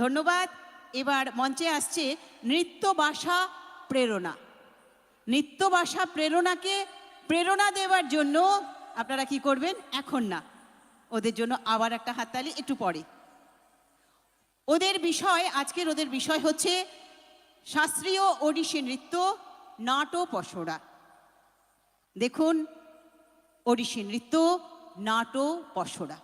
ধন্যবাদ। এবার মঞ্চে আসছে নৃত্য ভাষা প্রেরণা। নৃত্য ভাষা প্রেরণাকে প্রেরণা দেওয়ার জন্য আপনারা কি করবেন? এখন না, ওদের জন্য আবার একটা হাততালি একটু পরে। ওদের বিষয়, আজকের ওদের বিষয় হচ্ছে শাস্ত্রীয় ওড়িশি নৃত্য নাটো পসরা। দেখুন ওড়িশি নৃত্য নাটো পসরা।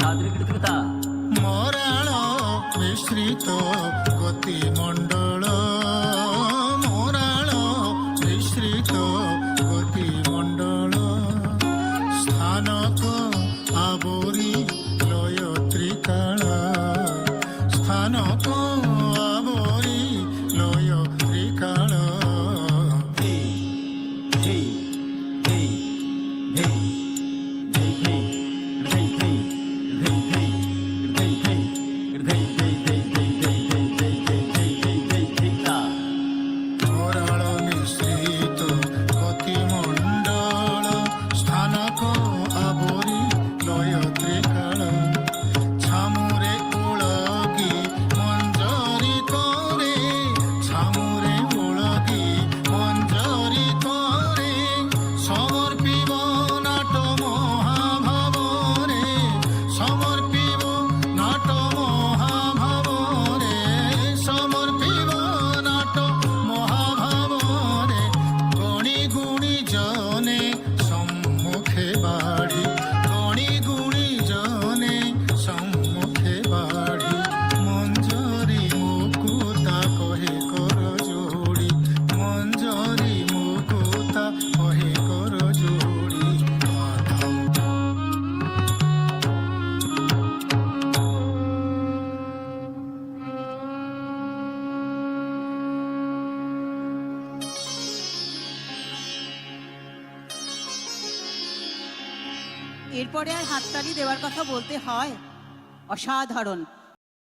ধাদ্রিকৃতা মরাଳ মিশ্রিত গতিমণ্ডଳ মরাଳ মিশ্রিত গতিমণ্ডଳ স্থানক আবরি লয় ত্রিকাଳ স্থানক আবরি লয় ত্রিকাଳ মরাଳ মিশ্রিত গতিমণ্ডଳ স্থানক আবরি লয় ত্রিকাଳ ছামুরে উলগি মঞ্জরি করে ছামুরে উলগি মঞ্জরি করে সমর্পিব নাট মহাভাবরে সমর্পিব নাট মহাভাবরে সমর্পিব নাট মহাভাবরে গণি গুণি জনে সম্মুখে বাড়ি গণি গুণি জনে সম্মুখে বাড়ি মঞ্জরি মুকুতা কহে কর যোড়ি মঞ্জরি মুকুতা কহে কর যোড়ি এরপরে আর হাততালি দেওয়ার কথা বলতে হয়? অসাধারণ।